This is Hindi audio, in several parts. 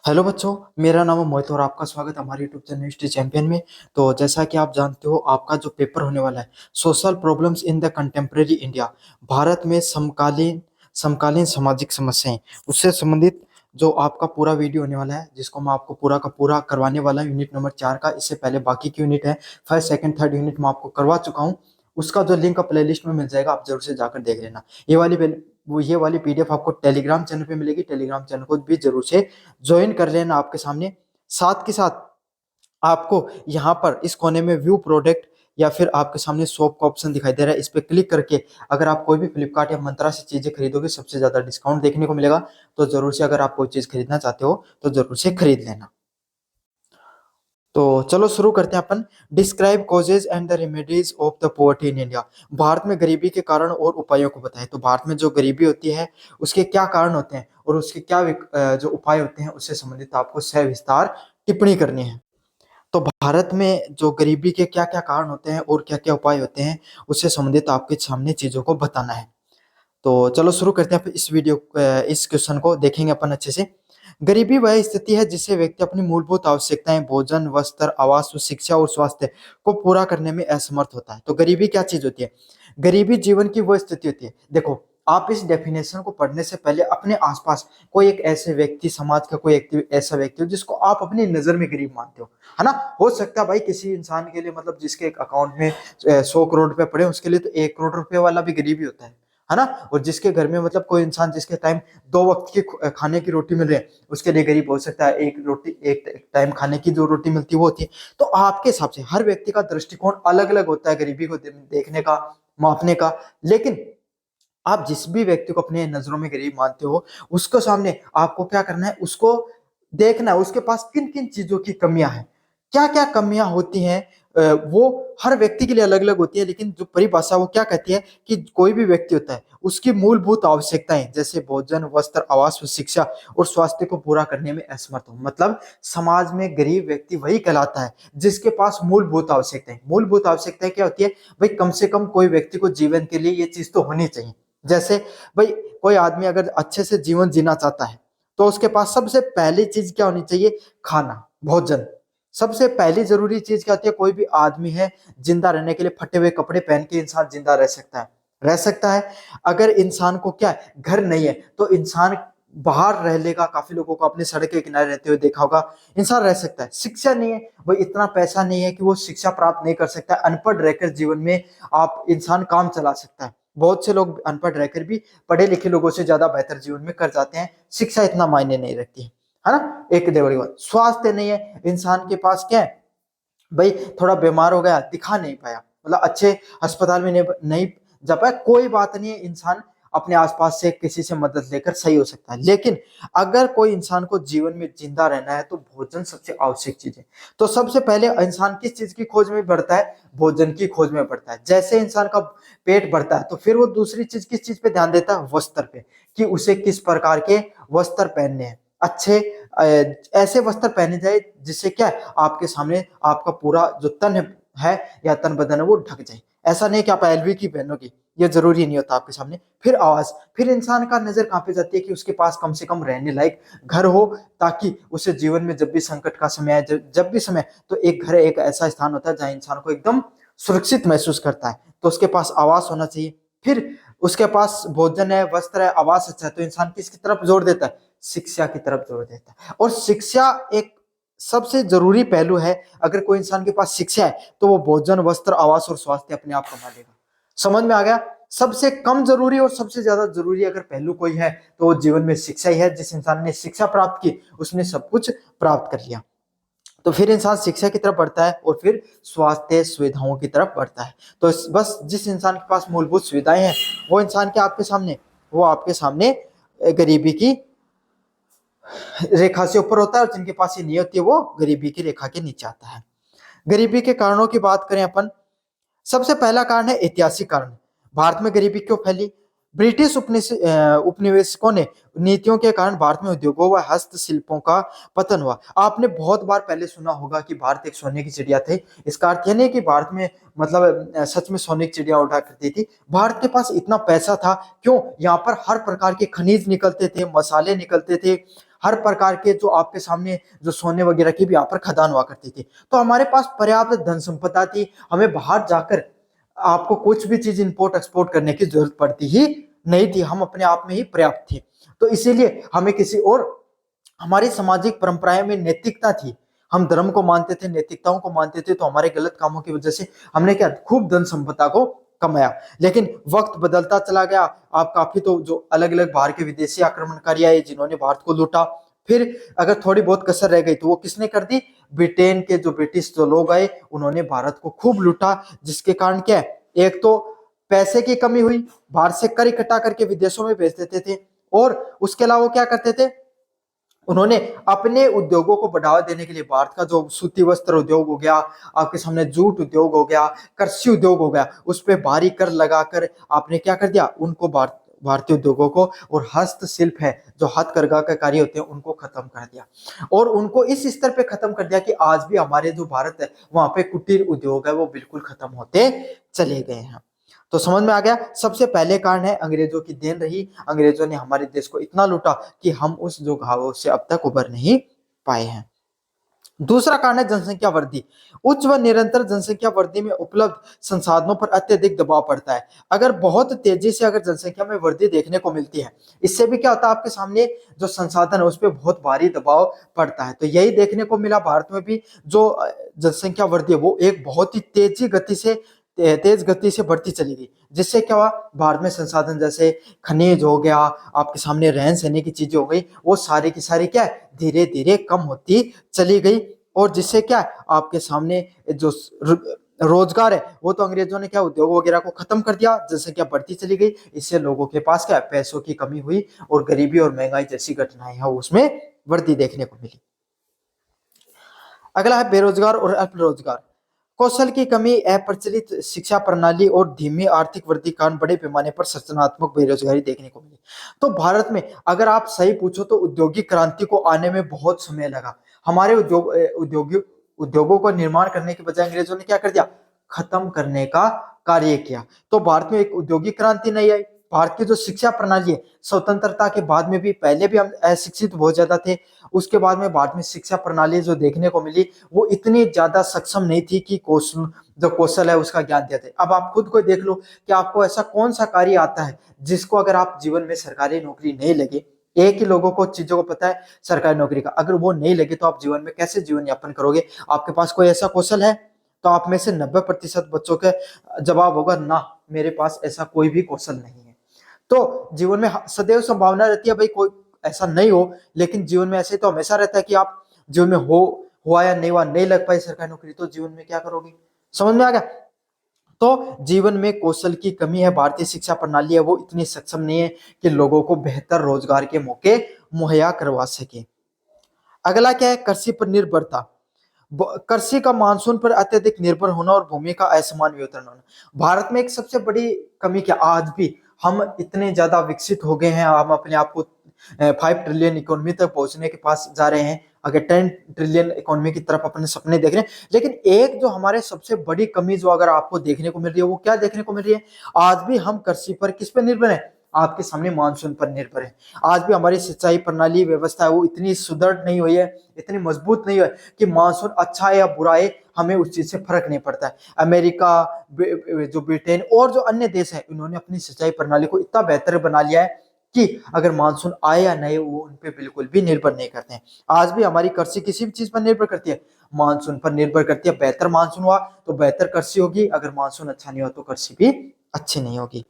हेलो बच्चों, मेरा नाम है मोहित और आपका स्वागत है हमारे यूट्यूब चैनल हिस्ट्री चैंपियन में। तो जैसा कि आप जानते हो, आपका जो पेपर होने वाला है social problems in the contemporary India, Bharat में समकालीन समकालीन सामाजिक समस्याएं, उससे संबंधित जो आपका पूरा वीडियो होने वाला है, जिसको मैं आपको पूरा का पूरा करवाने वाला हूं यूनिट नंबर 4 का। इससे पहले बाकी की यूनिट है फर्स्ट सेकंड थर्ड यूनिट में आपको करवा चुका हूँ। उसका जो लिंक प्ले लिस्ट में मिल जाएगा, आप जरूर से जाकर देख लेना। ये वाली पीडीएफ आपको टेलीग्राम चैनल पे मिलेगी। टेलीग्राम चैनल को भी जरूर से ज्वाइन कर लेना आपके सामने। साथ के साथ आपको यहाँ पर इस कोने में व्यू प्रोडक्ट या फिर आपके सामने शॉप का ऑप्शन दिखाई दे रहा है, इस पे क्लिक करके अगर आप कोई भी फ्लिपकार्ट या मंत्रा से चीजें खरीदोगे, सबसे ज्यादा डिस्काउंट देखने को मिलेगा। तो जरूर से अगर आप कोई चीज खरीदना चाहते हो तो जरूर से खरीद लेना। तो चलो शुरू करते हैं अपन। Describe causes and the remedies of the poverty in India. Bharat में गरीबी के कारण और उपायों को बताएं। तो भारत में जो गरीबी होती है उसके क्या कारण होते हैं और उसके क्या जो उपाय होते हैं, उससे संबंधित आपको सविस्तार टिप्पणी करनी है। तो भारत में जो गरीबी के क्या क्या कारण होते हैं और क्या क्या उपाय होते हैं, उससे संबंधित आपके सामने चीजों को बताना है। तो चलो शुरू करते हैं। इस क्वेश्चन को देखेंगे अपन अच्छे से। गरीबी वह स्थिति है जिससे व्यक्ति अपनी मूलभूत आवश्यकताएं भोजन, वस्त्र, आवास, शिक्षा और स्वास्थ्य को पूरा करने में असमर्थ होता है। तो गरीबी क्या चीज होती है? गरीबी जीवन की वह स्थिति होती है। देखो, आप इस डेफिनेशन को पढ़ने से पहले अपने आसपास कोई एक ऐसे व्यक्ति, समाज का कोई ऐसा व्यक्ति हो जिसको आप अपनी नजर में गरीब मानते हो, है ना। हो सकता है भाई किसी इंसान के लिए, मतलब जिसके अकाउंट में 100 करोड़ रुपए पड़े, उसके लिए तो 1 करोड़ रुपए वाला भी गरीबी होता है ना। और जिसके घर में मतलब कोई इंसान जिसके टाइम 2 वक्त की खाने की रोटी मिल रही है, उसके लिए गरीब हो सकता है। एक टाइम खाने की जो रोटी मिलती है वो होती है। तो आपके हिसाब से हर व्यक्ति का दृष्टिकोण अलग अलग होता है गरीबी को देखने का, मापने का। लेकिन आप जिस भी व्यक्ति को अपने नजरों में गरीब मानते हो, उसको सामने आपको क्या करना है, उसको देखना है उसके पास किन किन चीजों की कमियां हैं, क्या क्या कमियां होती हैं। वो हर व्यक्ति के लिए अलग अलग होती है, लेकिन जो परिभाषा वो क्या कहती है कि कोई भी व्यक्ति होता है उसकी मूलभूत आवश्यकताएं जैसे भोजन, वस्त्र, आवास, शिक्षा और स्वास्थ्य को पूरा करने में असमर्थ हो। मतलब समाज में गरीब व्यक्ति वही कहलाता है जिसके पास मूलभूत आवश्यकताएं क्या होती है भाई? कम से कम कोई व्यक्ति को जीवन के लिए ये चीज तो होनी चाहिए। जैसे भाई, कोई आदमी अगर अच्छे से जीवन जीना चाहता है तो उसके पास सबसे पहली चीज क्या होनी चाहिए? खाना, भोजन। सबसे पहली जरूरी चीज क्या होती है? कोई भी आदमी है, जिंदा रहने के लिए फटे हुए कपड़े पहन के इंसान जिंदा रह सकता है। अगर इंसान को क्या है, घर नहीं है, तो इंसान बाहर रह लेगा। काफी लोगों को अपने सड़क के किनारे रहते हुए देखा होगा, इंसान रह सकता है। शिक्षा नहीं है भाई, इतना पैसा नहीं है कि वो शिक्षा प्राप्त नहीं कर सकता। अनपढ़ रहकर जीवन में आप इंसान काम चला सकता है। बहुत से लोग अनपढ़ रहकर भी पढ़े लिखे लोगों से ज्यादा बेहतर जीवन में कर जाते हैं। शिक्षा इतना मायने नहीं रखती है ना। एक बड़ी बात, स्वास्थ्य नहीं है इंसान के पास, क्या है भाई? थोड़ा बीमार हो गया, दिखा नहीं पाया, मतलब अच्छे अस्पताल में नहीं जा पाया, कोई बात नहीं है, इंसान अपने आसपास से किसी से मदद लेकर सही हो सकता है। लेकिन अगर कोई इंसान को जीवन में जिंदा रहना है तो भोजन सबसे आवश्यक चीज है। तो सबसे पहले इंसान किस चीज की खोज में बढ़ता है? भोजन की खोज में बढ़ता है। जैसे इंसान का पेट भरता है तो फिर वो दूसरी चीज किस चीज पे ध्यान देता है? वस्त्र पे, कि उसे किस प्रकार के वस्त्र पहनने हैं। अच्छे ऐसे वस्त्र पहने जाए जिससे क्या है, आपके सामने आपका पूरा जो तन है या तन बदन है वो ढक जाए। ऐसा नहीं कि आप एलवी की पहनोगे, ये जरूरी नहीं होता आपके सामने। फिर आवाज, फिर इंसान का नजर कहां पे जाती है कि उसके पास कम से कम रहने लायक घर हो, ताकि उसे जीवन में जब भी संकट का समय है, जब भी समय, तो एक घर एक ऐसा स्थान होता है जहां इंसान को एकदम सुरक्षित महसूस करता है। तो उसके पास आवास होना चाहिए। फिर उसके पास भोजन है, वस्त्र है, आवास अच्छा है, तो इंसान किसकी तरफ जोर देता है? शिक्षा की तरफ जोर देता है। और शिक्षा एक सबसे जरूरी पहलू है। अगर कोई इंसान के पास शिक्षा है तो वो भोजन, वस्त्र, आवास और स्वास्थ्य अपने आप कमा लेगा। समझ में आ गया? सबसे कम जरूरी और सबसे ज्यादा जरूरी अगर पहलू कोई है तो वो जीवन में शिक्षा ही है। जिस इंसान ने शिक्षा प्राप्त की उसने सब कुछ प्राप्त कर लिया। तो फिर इंसान शिक्षा की तरफ बढ़ता है और फिर स्वास्थ्य सुविधाओं की तरफ बढ़ता है। तो बस जिस इंसान के पास मूलभूत सुविधाएं हैं वो इंसान के आपके सामने गरीबी की रेखा से ऊपर होता है, और जिनके पास ये नहीं होती है वो गरीबी की रेखा के नीचे आता है। गरीबी के कारणों की बात करें अपन, सबसे पहला कारण है ऐतिहासिक कारण। भारत में गरीबी क्यों फैली? ब्रिटिश उपनिवेशकों ने नीतियों के कारण भारत में उद्योगों व हस्तशिल्पों का पतन हुआ। आपने बहुत बार पहले सुना होगा कि भारत एक सोने की चिड़िया थी। इसका अर्थ यह नहीं कि भारत में मतलब सच में सोने की चिड़िया उड़ा करती थी। भारत के पास इतना पैसा था, क्यों? यहाँ पर हर प्रकार के खनिज निकलते थे, मसाले निकलते थे, हर प्रकार के जो आपके सामने जो सोने वगैरह की भी यहाँ पर खदान हुआ करती थी। तो हमारे पास पर्याप्त धन संपदा थी, हमें बाहर जाकर आपको कुछ भी चीज इंपोर्ट एक्सपोर्ट करने की जरूरत पड़ती ही नहीं थी, हम अपने आप में ही पर्याप्त थे। तो इसीलिए हमें किसी और, हमारी सामाजिक परंपराएं में नैतिकता थी, हम धर्म को मानते थे, नैतिकताओं को मानते थे। तो हमारे गलत कामों की वजह से हमने क्या, खूब धन संपदा को कमाया। लेकिन वक्त बदलता चला गया, आप काफी तो जो अलग अलग बाहर के विदेशी आक्रमणकारी आए जिन्होंने भारत को लूटा। फिर अगर थोड़ी बहुत कसर रह गई तो वो किसने कर दी, ब्रिटेन के जो ब्रिटिश जो लोग आए उन्होंने भारत को खूब लूटा। जिसके कारण क्या है, एक तो पैसे की कमी हुई, बाहर से कर इकट्ठा करके विदेशों में भेज देते थे, और उसके अलावा वो क्या करते थे, उन्होंने अपने उद्योगों को बढ़ावा देने के लिए भारत का जो सूती वस्त्र उद्योग हो गया, आपके सामने जूट उद्योग हो गया, कृषि उद्योग हो गया, उस पर भारी कर लगाकर आपने क्या कर दिया, उनको भारतीय उद्योगों को और हस्तशिल्प है जो हथकरघा के कार्य होते हैं उनको खत्म कर दिया। और उनको इस स्तर पे खत्म कर दिया कि आज भी हमारे जो भारत है वहां पे कुटीर उद्योग है वो बिल्कुल खत्म होते चले गए हैं। तो समझ में आ गया, सबसे पहले कारण है अंग्रेजों की देन रही, अंग्रेजों ने हमारे देश को इतना लूटा कि हम उस जो घावों से अब तक उबर नहीं पाए हैं। दूसरा कारण है जनसंख्या वृद्धि। उच्च व निरंतर जनसंख्या वृद्धि में उपलब्ध संसाधनों पर अत्यधिक दबाव पड़ता है। अगर बहुत तेजी से अगर जनसंख्या में वृद्धि देखने को मिलती है, इससे भी क्या होता है, आपके सामने जो संसाधन है उस पर बहुत भारी दबाव पड़ता है। तो यही देखने को मिला भारत में भी, जो जनसंख्या वृद्धि है वो एक बहुत ही तेज गति से बढ़ती चली गई। जिससे क्या हुआ, भारत में संसाधन जैसे खनिज हो गया, आपके सामने रहन सहने की चीजें हो गई, वो सारी की सारी क्या है, धीरे धीरे कम होती चली गई। और जिससे क्या है, आपके सामने जो रोजगार है वो तो अंग्रेजों ने क्या उद्योग वगैरह को खत्म कर दिया, जनसंख्या बढ़ती चली गई, इससे लोगों के पास क्या पैसों की कमी हुई और गरीबी और महंगाई जैसी घटनाएं हैं उसमें वृद्धि देखने को मिली। अगला है बेरोजगार और अल्प रोजगार। कौशल की कमी, अप्रचलित शिक्षा प्रणाली और धीमी आर्थिक वृद्धि कारण बड़े पैमाने पर संरचनात्मक बेरोजगारी देखने को मिली। तो भारत में अगर आप सही पूछो तो औद्योगिक क्रांति को आने में बहुत समय लगा। हमारे उद्योगों को निर्माण करने के बजाय अंग्रेजों ने क्या कर दिया, खत्म करने का कार्य किया। तो भारत में एक औद्योगिक क्रांति नहीं आई। भारत की जो शिक्षा प्रणाली है, स्वतंत्रता के बाद में भी, पहले भी हम अशिक्षित बहुत ज्यादा थे, उसके बाद में भारत में शिक्षा प्रणाली जो देखने को मिली वो इतनी ज्यादा सक्षम नहीं थी कि कौशल है उसका ज्ञान देते। अब आप खुद को देख लो कि आपको ऐसा कौन सा कार्य आता है जिसको अगर आप जीवन में सरकारी नौकरी नहीं लगे, एक ही लोगों को चीजों को पता है सरकारी नौकरी का, अगर वो नहीं लगे तो आप जीवन में कैसे जीवन यापन करोगे, आपके पास कोई ऐसा कौशल है? तो आप में से 90% बच्चों के जवाब होगा ना, मेरे पास ऐसा कोई भी कौशल नहीं है। तो जीवन में सदैव संभावना रहती है भाई कोई ऐसा नहीं हो, लेकिन जीवन में ऐसे तो हमेशा रहता है कि आप जीवन में हुआ या नहीं हुआ, नहीं लग पाई सरकारी नौकरी, तो जीवन में क्या करोगे? समझ में आ गया। तो जीवन में कौशल की कमी है, भारतीय शिक्षा प्रणाली है वो इतनी सक्षम नहीं है कि लोगों को बेहतर रोजगार के मौके मुहैया करवा सके। अगला क्या है, कृषि पर निर्भरता। कृषि का मानसून पर अत्यधिक निर्भर होना और भूमि का असमान वितरण होना। भारत में एक सबसे बड़ी कमी क्या, आज भी हम इतने ज्यादा विकसित हो गए हैं, हम अपने आप को 5 ट्रिलियन इकोनॉमी तक पहुंचने के पास जा रहे हैं, अगर 10 ट्रिलियन इकोनॉमी की तरफ अपने सपने देख रहे हैं। लेकिन एक जो हमारे सबसे बड़ी कमी जो अगर आपको देखने को मिल रही है वो क्या देखने को मिल रही है, आज भी हम कृषि पर किस पर निर्भर है, आपके सामने मानसून पर निर्भर है। आज भी हमारी सिंचाई प्रणाली व्यवस्था है वो इतनी सुदृढ़ नहीं हुई है, इतनी मजबूत नहीं है कि मानसून अच्छा है या बुरा है हमें उस चीज से फर्क नहीं पड़ता है। अमेरिका, जो ब्रिटेन और जो अन्य देश है, इन्होंने अपनी सिंचाई प्रणाली को इतना बेहतर बना लिया है कि अगर मानसून आए या नहीं वो उन पे बिल्कुल भी निर्भर नहीं करते हैं। आज भी हमारी कृषि किसी भी चीज पर निर्भर करती है, मानसून पर निर्भर करती है। बेहतर मानसून हुआ तो बेहतर कृषि होगी, अगर मानसून अच्छा नहीं हुआ तो कृषि भी अच्छी नहीं होगी।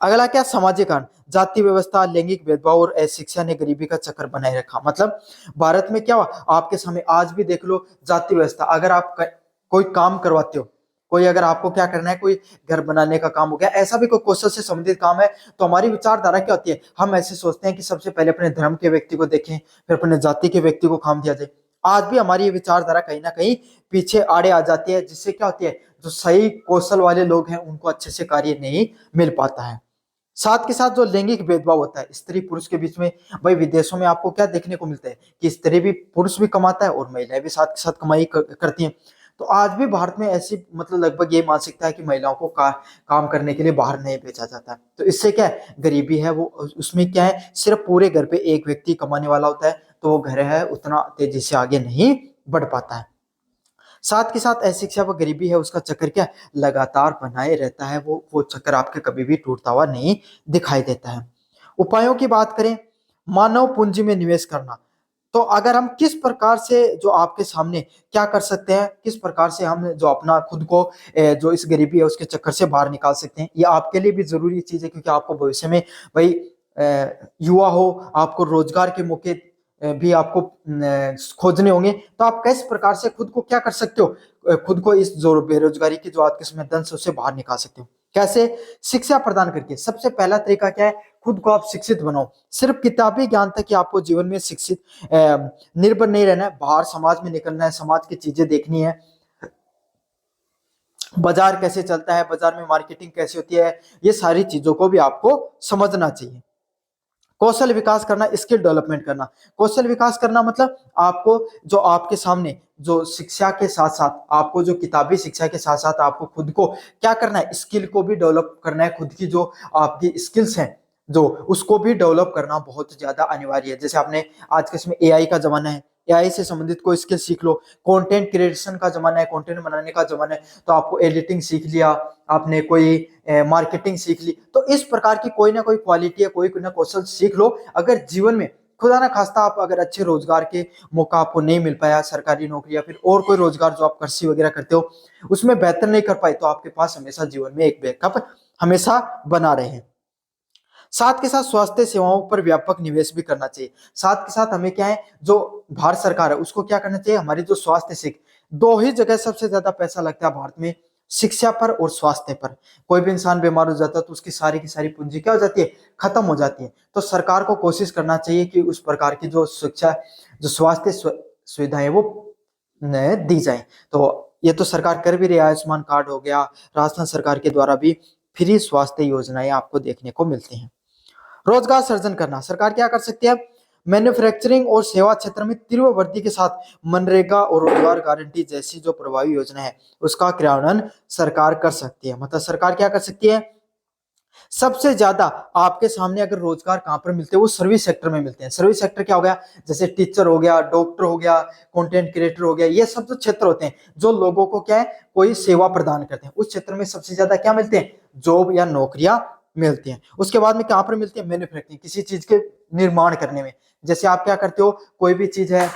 अगला क्या, सामाजिक कारण। जाति व्यवस्था, लैंगिक भेदभाव और अशिक्षा ने गरीबी का चक्कर बनाए रखा। मतलब भारत में क्या हुआ, आपके सामने आज भी देख लो जाति व्यवस्था। अगर आप कोई काम करवाते हो, कोई अगर आपको क्या करना है, कोई घर बनाने का काम हो गया, ऐसा भी कोई कौशल से संबंधित काम है, तो हमारी विचारधारा क्या होती है, हम ऐसे सोचते हैं कि सबसे पहले अपने धर्म के व्यक्ति को देखें, फिर अपने जाति के व्यक्ति को काम दिया जाए। आज भी हमारी ये विचारधारा कहीं ना कहीं पीछे आड़े आ जाती है, जिससे क्या होती है, जो सही कौशल वाले लोग हैं उनको अच्छे से कार्य नहीं मिल पाता है। साथ के साथ जो लैंगिक भेदभाव होता है स्त्री पुरुष के बीच में, भाई विदेशों में आपको क्या देखने को मिलता है कि स्त्री भी, पुरुष भी कमाता है और महिलाएं भी साथ के साथ कमाई करती हैं। तो आज भी भारत में ऐसी मतलब लगभग ये मानसिकता है कि महिलाओं को काम करने के लिए बाहर नहीं भेजा जाता है। तो इससे क्या है, गरीबी है वो, उसमें क्या है, सिर्फ पूरे घर पे एक व्यक्ति कमाने वाला होता है, तो वो घर है उतना तेजी से आगे नहीं बढ़ पाता है। साथ के साथ अशिक्षा व गरीबी है उसका चक्कर क्या लगातार बनाए रहता है, वो चक्कर आपके कभी भी टूटता हुआ नहीं दिखाई देता है। उपायों की बात करें, मानव पूंजी में निवेश करना। तो अगर हम किस प्रकार से जो आपके सामने क्या कर सकते हैं, किस प्रकार से हम जो अपना खुद को जो इस गरीबी है उसके चक्कर से बाहर निकाल सकते हैं, ये आपके लिए भी जरूरी चीज है, क्योंकि आपको भविष्य में भाई युवा हो, आपको रोजगार के मौके भी आपको खोजने होंगे। तो आप किस प्रकार से खुद को क्या कर सकते हो, खुद को इस जो बेरोजगारी की जो आज के समय दंश है उससे बाहर निकाल सकते हो। कैसे? शिक्षा प्रदान करके। सबसे पहला तरीका क्या है, खुद को आप शिक्षित बनाओ। सिर्फ किताबी ज्ञान तक ही आपको जीवन में शिक्षित निर्भर नहीं रहना है, बाहर समाज में निकलना है, समाज की चीजें देखनी है, बाजार कैसे चलता है, बाजार में मार्केटिंग कैसे होती है, ये सारी चीजों को भी आपको समझना चाहिए। कौशल विकास करना, स्किल डेवलपमेंट करना। कौशल विकास करना मतलब आपको जो आपके सामने जो शिक्षा के साथ साथ आपको जो किताबी शिक्षा के साथ साथ आपको खुद को क्या करना है, स्किल को भी डेवलप करना है। खुद की जो आपकी स्किल्स हैं जो उसको भी डेवलप करना बहुत ज्यादा अनिवार्य है। जैसे आपने आज के समय एआई का जमाना है, एआई से संबंधित कोई स्किल सीख लो। कंटेंट क्रिएशन का जमाना है, कंटेंट बनाने का जमाना है, तो आपको एडिटिंग सीख लिया, आपने कोई मार्केटिंग सीख ली, तो इस प्रकार की कोई ना कोई क्वालिटी है, कोई ना कौशल सीख लो। अगर जीवन में खुदा ना खास्ता आप अगर अच्छे रोजगार के मौका आपको नहीं मिल पाया, सरकारी नौकरी या फिर और कोई रोजगार जो आप कृषि वगैरह करते हो उसमें बेहतर नहीं कर पाए, तो आपके पास हमेशा जीवन में एक बैकअप हमेशा बना रहे। साथ के साथ स्वास्थ्य सेवाओं पर व्यापक निवेश भी करना चाहिए। साथ के साथ हमें क्या है, जो भारत सरकार है उसको क्या करना चाहिए, हमारी जो स्वास्थ्य दो ही जगह सबसे ज्यादा पैसा लगता है भारत में, शिक्षा पर और स्वास्थ्य पर। कोई भी इंसान बीमार हो जाता है तो उसकी सारी की सारी पूंजी क्या हो जाती है, खत्म हो जाती है। तो सरकार को कोशिश करना चाहिए कि उस प्रकार की जो शिक्षा, जो स्वास्थ्य सुविधाएं वो दी जाए। तो ये तो सरकार कर भी रही है, आयुष्मान कार्ड हो गया, राजस्थान सरकार के द्वारा भी फ्री स्वास्थ्य योजनाएं आपको देखने को मिलती हैं। रोजगार सृजन करना, सरकार क्या कर सकती है, मैन्युफैक्चरिंग और सेवा क्षेत्र में तीव्र वृद्धि के साथ मनरेगा और रोजगार गारंटी जैसी जो प्रभावी योजना है उसका क्रियान्वयन सरकार कर सकती है। मतलब सरकार क्या कर सकती है, सबसे ज्यादा आपके सामने अगर रोजगार कहां पर मिलते हैं, वो सर्विस सेक्टर में मिलते हैं। सर्विस सेक्टर क्या हो गया, जैसे टीचर हो गया, डॉक्टर हो गया, कंटेंट क्रिएटर हो गया, ये सब जो क्षेत्र होते हैं जो लोगों को क्या है कोई सेवा प्रदान करते हैं, उस क्षेत्र में सबसे ज्यादा क्या मिलते हैं, जॉब या नौकरियां मिलती हैं। उसके बाद में कहां पर मिलती है, मैन्युफैक्चरिंग, किसी चीज के निर्माण करने में। जैसे आप क्या करते हो, कोई भी चीज है,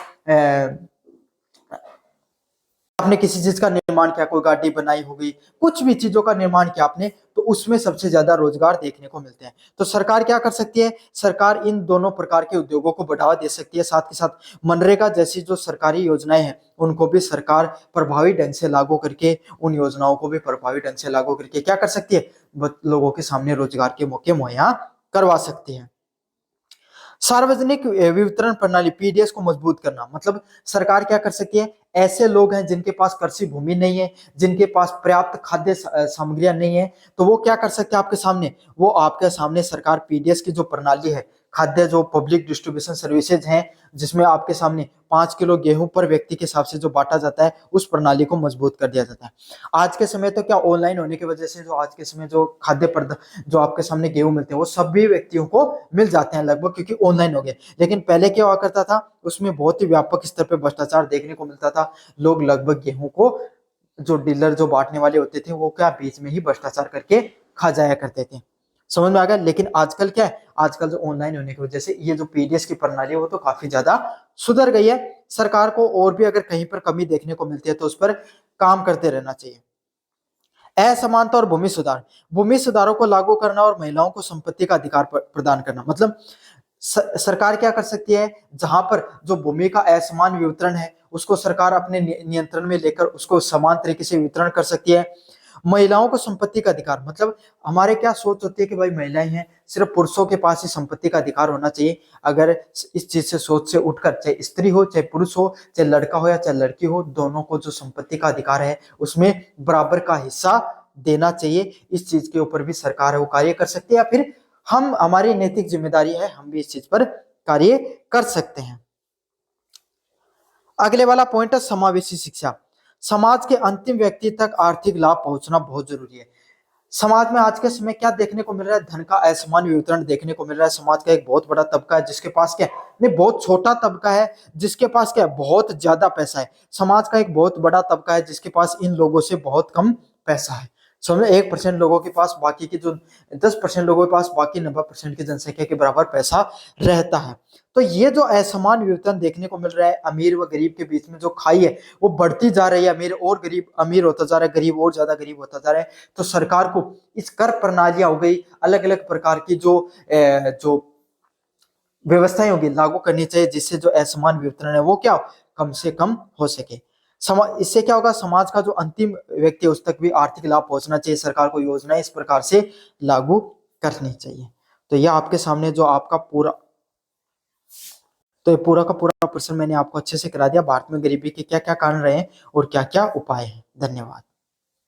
आपने किसी चीज का निर्माण किया, कोई गाड़ी बनाई होगी, कुछ भी चीजों का निर्माण किया आपने, तो उसमें सबसे ज्यादा रोजगार देखने को मिलते हैं। तो सरकार क्या कर सकती है, सरकार इन दोनों प्रकार के उद्योगों को बढ़ावा दे सकती है। साथ ही साथ मनरेगा जैसी जो सरकारी योजनाएं हैं उनको भी सरकार प्रभावी ढंग से लागू करके, उन योजनाओं को भी प्रभावी ढंग से लागू करके क्या कर सकती है, लोगों के सामने रोजगार के मौके मुहैया करवा सकती है। सार्वजनिक वितरण प्रणाली पीडीएस को मजबूत करना, मतलब सरकार क्या कर सकती है, ऐसे लोग हैं जिनके पास कृषि भूमि नहीं है, जिनके पास पर्याप्त खाद्य सामग्रियां नहीं है, तो वो क्या कर सकते हैं आपके सामने, वो आपके सामने सरकार पीडीएस की जो प्रणाली है, खाद्य जो पब्लिक डिस्ट्रीब्यूशन सर्विसेज हैं, जिसमें आपके सामने 5 किलो गेहूं पर व्यक्ति के हिसाब से जो बांटा जाता है, उस प्रणाली को मजबूत कर दिया जाता है। आज के समय तो क्या ऑनलाइन होने की वजह से जो आज के समय जो खाद्य पदार्थ जो आपके सामने गेहूं मिलते हैं वो सभी व्यक्तियों को मिल जाते हैं लगभग, क्योंकि ऑनलाइन हो गए। लेकिन पहले क्या हुआ करता था, उसमें बहुत ही व्यापक स्तर पर भ्रष्टाचार देखने को मिलता था। लोग लगभग गेहूं को, जो डीलर जो बांटने वाले होते थे वो क्या बीच में ही भ्रष्टाचार करके खा जाया करते थे। समझ में आ गया। लेकिन आजकल क्या है, आजकल जो ऑनलाइन होने की वजह से ये जो पीडीएस की प्रणाली है वो तो काफी ज्यादा सुधर गई है। सरकार को और भी अगर कहीं पर कमी देखने को मिलती है तो उस पर काम करते रहना चाहिए। असमानता और भूमि सुधार, भूमि सुधारों को लागू करना और महिलाओं को संपत्ति का अधिकार प्रदान करना। मतलब सरकार क्या कर सकती है, जहां पर जो भूमि का असमान वितरण है उसको सरकार अपने नियंत्रण में लेकर उसको समान तरीके से वितरण कर सकती है। महिलाओं को संपत्ति का अधिकार, मतलब हमारे क्या सोच होती है कि भाई महिलाएं हैं, सिर्फ पुरुषों के पास ही संपत्ति का अधिकार होना चाहिए। अगर इस चीज से सोच से उठकर चाहे स्त्री हो, चाहे पुरुष हो, चाहे लड़का हो या चाहे लड़की हो, दोनों को जो संपत्ति का अधिकार है उसमें बराबर का हिस्सा देना चाहिए। इस चीज के ऊपर भी सरकार है वो कार्य कर सकती है, या फिर हम, हमारी नैतिक जिम्मेदारी है, हम भी इस चीज पर कार्य कर सकते हैं। अगले वाला पॉइंट है समावेशी शिक्षा। समाज के अंतिम व्यक्ति तक आर्थिक लाभ पहुंचना बहुत जरूरी है। समाज में आज के समय क्या देखने को मिल रहा है? धन का असमान वितरण देखने को मिल रहा है। समाज का एक बहुत बड़ा तबका है जिसके पास क्या है, नहीं, बहुत छोटा तबका है जिसके पास क्या है, बहुत ज्यादा पैसा है। समाज का एक बहुत बड़ा तबका है जिसके पास इन लोगों से बहुत कम पैसा है। समझो 1% लोगों के पास, बाकी के जो 10% लोगों के पास बाकी 90% की जनसंख्या के बराबर पैसा रहता है। तो ये जो असमान वितरण देखने को मिल रहा है, अमीर व गरीब के बीच में जो खाई है वो बढ़ती जा रही है। अमीर और गरीब अमीर होता जा रहा है, गरीब और ज्यादा गरीब होता जा रहा है। तो सरकार को इस कर प्रणालियां हो गई, अलग अलग प्रकार की जो व्यवस्थाएं होगी लागू करनी चाहिए जिससे जो असमान वितरण है वो क्या कम से कम हो सके। इससे क्या होगा, समाज का जो अंतिम व्यक्ति है उस तक भी आर्थिक लाभ पहुंचना चाहिए। सरकार को योजनाएं इस प्रकार से लागू करनी चाहिए। तो यह आपके सामने जो आपका पूरा, तो ये पूरा का पूरा प्रश्न मैंने आपको अच्छे से करा दिया। भारत में गरीबी के क्या क्या कारण रहे हैं और क्या क्या उपाय हैं। धन्यवाद।